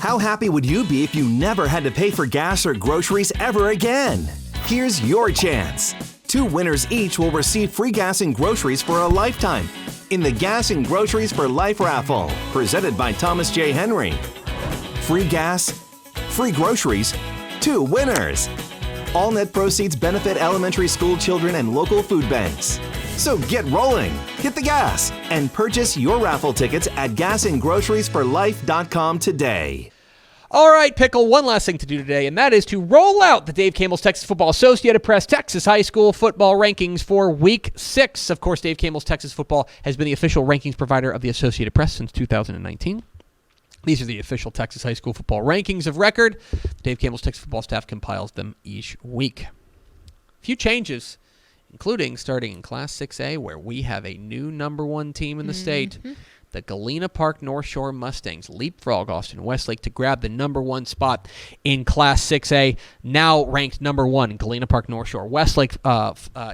How happy would you be if you never had to pay for gas or groceries ever again? Here's your chance. 2 winners each will receive free gas and groceries for a lifetime in the Gas and Groceries for Life raffle, presented by Thomas J. Henry. Free gas, free groceries, 2 winners. All net proceeds benefit elementary school children and local food banks. So get rolling, hit the gas, and purchase your raffle tickets at gasandgroceриesforlife.com today. All right, Pickle, one last thing to do today, and that is to roll out the Dave Campbell's Texas Football Associated Press Texas High School football rankings for Week 6. Of course, Dave Campbell's Texas Football has been the official rankings provider of the Associated Press since 2019. These are the official Texas High School football rankings of record. Dave Campbell's Texas Football staff compiles them each week. A few changes, including starting in Class 6A, where we have a new number 1 team in the state. The Galena Park North Shore Mustangs leapfrog Austin Westlake to grab the number 1 spot in Class 6A, now ranked number 1. Galena Park North Shore Westlake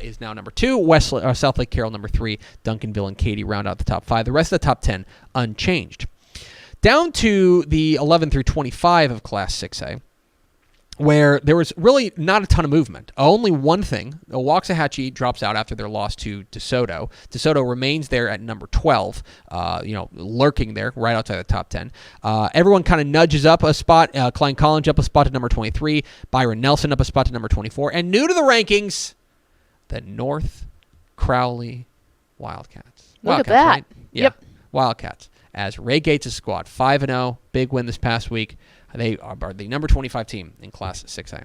is now number 2. South Lake Carroll number 3. Duncanville and Katy round out the top 5. The rest of the top 10 unchanged. Down to the 11 through 25 of Class 6A, where there was really not a ton of movement. Only one thing. Waxahachie drops out after their loss to DeSoto. DeSoto remains there at number 12, lurking there right outside the top 10. Everyone kind of nudges up a spot. Klein College up a spot to number 23. Byron Nelson up a spot to number 24. And new to the rankings, the North Crowley Wildcats. Look at that. Right? Yeah, Yep. Wildcats. As Ray Gates' squad, 5-0, big win this past week. They are the number 25 team in Class 6A.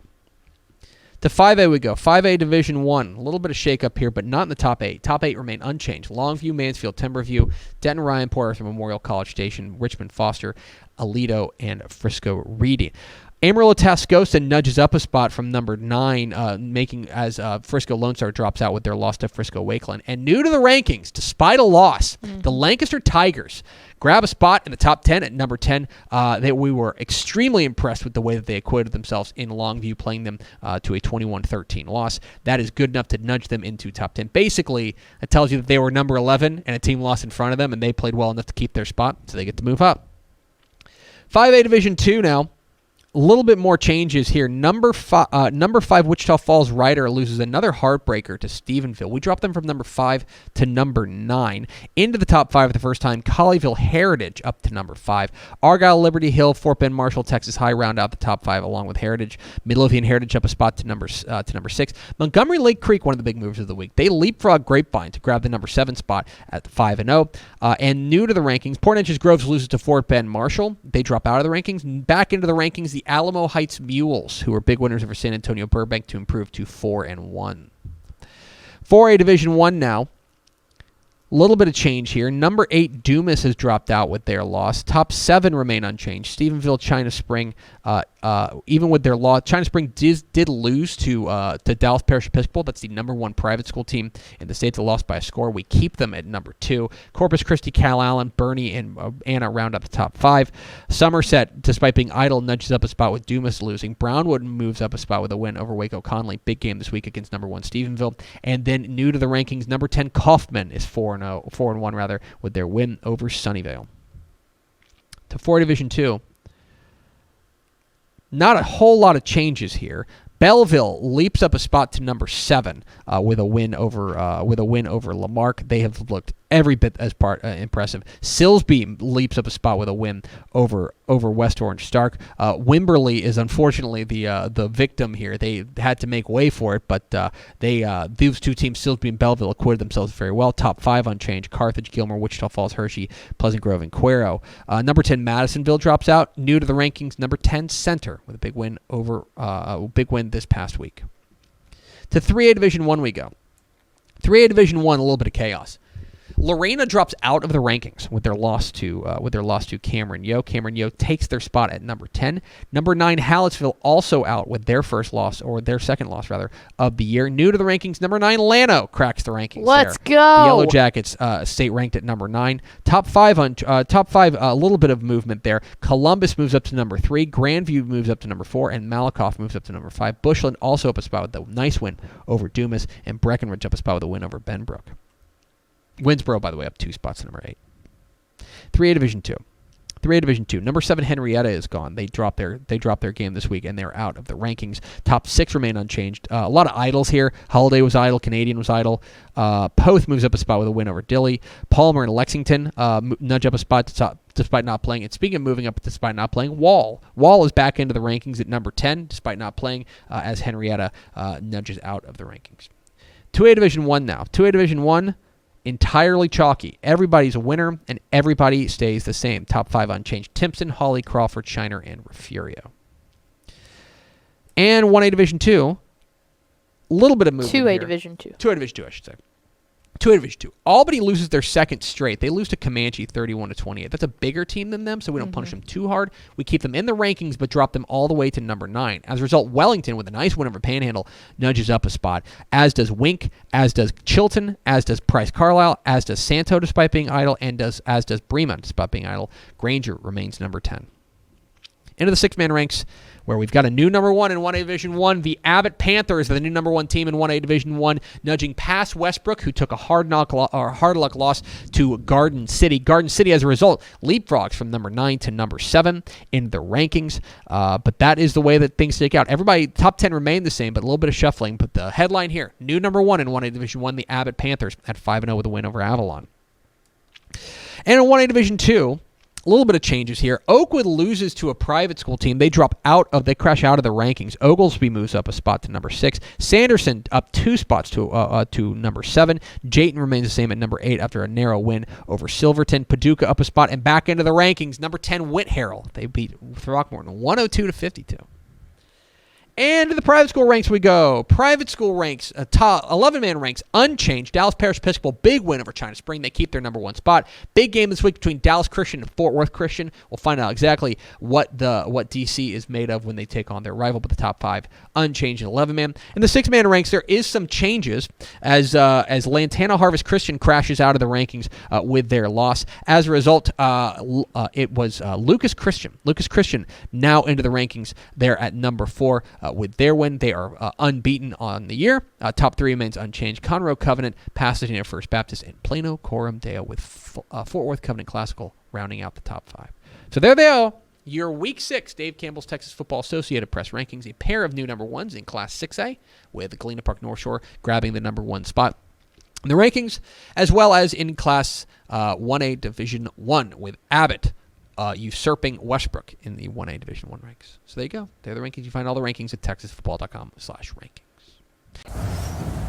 To 5A we go. 5A Division 1. A little bit of shakeup here, but not in the top 8. Top 8 remain unchanged. Longview, Mansfield, Timberview, Denton, Ryan, Port Arthur Memorial, College Station, Richmond, Foster, Aledo, and Frisco Reedy. Amarillo Tascosa nudges up a spot from number 9, making as Frisco Lone Star drops out with their loss to Frisco Wakeland. And new to the rankings, despite a loss, the Lancaster Tigers grab a spot in the top 10 at number 10. That we were extremely impressed with the way that they acquitted themselves in Longview, playing them to a 21-13 loss. That is good enough to nudge them into top 10. Basically, it tells you that they were number 11 and a team lost in front of them, and they played well enough to keep their spot, so they get to move up. 5A Division 2 now. A little bit more changes here. Number 5 Wichita Falls Rider loses another heartbreaker to Stephenville. We dropped them from number 5 to number 9. Into the top 5 for the first time. Colleyville Heritage up to number 5. Argyle, Liberty Hill, Fort Bend, Marshall, Texas High round out the top 5 along with Heritage. Midlothian Heritage up a spot to number 6. Montgomery Lake Creek, one of the big moves of the week. They leapfrog Grapevine to grab the number 7 spot at 5-0. And new to the rankings, Port Neches Groves loses to Fort Bend, Marshall. They drop out of the rankings. Back into the rankings, the Alamo Heights Mules, who are big winners over San Antonio Burbank, to improve to 4-1. 4A Division 1 now. A little bit of change here. Number 8, Dumas has dropped out with their loss. Top 7 remain unchanged. Stephenville, China Spring, even with their loss, China Spring did lose to Dallas Parish Episcopal. That's the number 1 private school team in the state that lost by a score. We keep them at number 2. Corpus Christi, Cal Allen, Bernie, and Anna round up the top 5. Somerset, despite being idle, nudges up a spot with Dumas losing. Brownwood moves up a spot with a win over Waco Conley. Big game this week against number 1 Stephenville. And then new to the rankings, number 10 Kaufman is 4-1 with their win over Sunnyvale. To 4 Division 2. Not a whole lot of changes here. Belleville leaps up a spot to number 7 with a win over Lamarck. They have looked every bit as impressive. Silsby leaps up a spot with a win over West Orange Stark. Wimberley is unfortunately the victim here. They had to make way for it, but these two teams, Silsby and Belleville, acquitted themselves very well. Top 5 unchanged: Carthage, Gilmer, Wichita Falls, Hershey, Pleasant Grove, and Cuero. Number 10 Madisonville drops out. New to the rankings, number 10 Center with a big win this past week. To 3A Division 1 we go. 3A Division 1, a little bit of chaos. Lorena drops out of the rankings with their loss to Cameron Yo. Cameron Yo takes their spot at number 10. Number 9 Hallettsville also out with their second loss of the year. New to the rankings, number 9 Llano cracks the rankings. Let's go. The Yellow Jackets state ranked at number 9. Top 5 a little bit of movement there. Columbus moves up to number 3. Grandview moves up to number 4, and Malakoff moves up to number 5. Bushland also up a spot with a nice win over Dumas, and Breckenridge up a spot with a win over Benbrook. Winsboro, by the way, up 2 spots to number 8. 3A Division 2. 3A Division 2. Number 7 Henrietta is gone. They dropped their game this week, and they're out of the rankings. Top 6 remain unchanged. A lot of idles here. Holiday was idle. Canadian was idle. Poth moves up a spot with a win over Dilley. Palmer and Lexington nudge up a spot despite not playing. And speaking of moving up despite not playing, Wall is back into the rankings at number 10 despite not playing, as Henrietta nudges out of the rankings. 2A Division 1 now. 2A Division 1, entirely chalky. Everybody's a winner, and everybody stays the same. Top 5 unchanged. Timpson, Hawley, Crawford, Shiner, and Refugio. And 1A Division 2, a little bit of movement 2A here. Division 2. 2A Division 2, I should say. 2A Division 2. Albany loses their second straight. They lose to Comanche 31-28. That's a bigger team than them, so we don't punish them too hard. We keep them in the rankings, but drop them all the way to number 9. As a result, Wellington, with a nice win over Panhandle, nudges up a spot, as does Wink, as does Chilton, as does Price Carlisle, as does Santo despite being idle, and as does Brema despite being idle. Granger remains number 10. Into the 6-man ranks, where we've got a new number 1 in 1A Division 1. The Abbott Panthers are the new number 1 team in 1A Division 1, nudging past Westbrook, who took a hard luck loss to Garden City. Garden City, as a result, leapfrogs from number 9 to number 7 in the rankings. But that is the way that things shake out. Everybody, top 10 remain the same, but a little bit of shuffling. But the headline here, new number 1 in 1A Division 1, the Abbott Panthers at 5-0 with a win over Avalon. And in 1A Division 2, a little bit of changes here. Oakwood loses to a private school team. They crash out of the rankings. Oglesby moves up a spot to number 6. Sanderson up 2 spots to number 7. Jayton remains the same at number 8 after a narrow win over Silverton. Paducah up a spot and back into the rankings. Number 10, Whit Harrell. They beat Throckmorton 102-52. And to the private school ranks we go. Private school ranks, top 11-man ranks, unchanged. Dallas Parish Episcopal, big win over China Spring. They keep their number 1 spot. Big game this week between Dallas Christian and Fort Worth Christian. We'll find out exactly what DC is made of when they take on their rival, but the top 5 unchanged in 11-man. In the 6-man ranks, there is some changes as Lantana Harvest Christian crashes out of the rankings with their loss. As a result, it was Lucas Christian. Lucas Christian now into the rankings. They're at number 4. With their win, they are unbeaten on the year. Top 3 remains unchanged. Conroe Covenant, Pasadena First Baptist, and Plano Coram Deo, with Fort Worth Covenant Classical rounding out the top 5. So there they are. Your Week 6 Dave Campbell's Texas Football Associated Press rankings. A pair of new number 1s in Class 6A, with Galena Park North Shore grabbing the number 1 spot in the rankings, as well as in Class 1A Division 1, with Abbott usurping Westbrook in the 1A Division 1 ranks. So there you go. They're the rankings. You find all the rankings at texasfootball.com/rankings.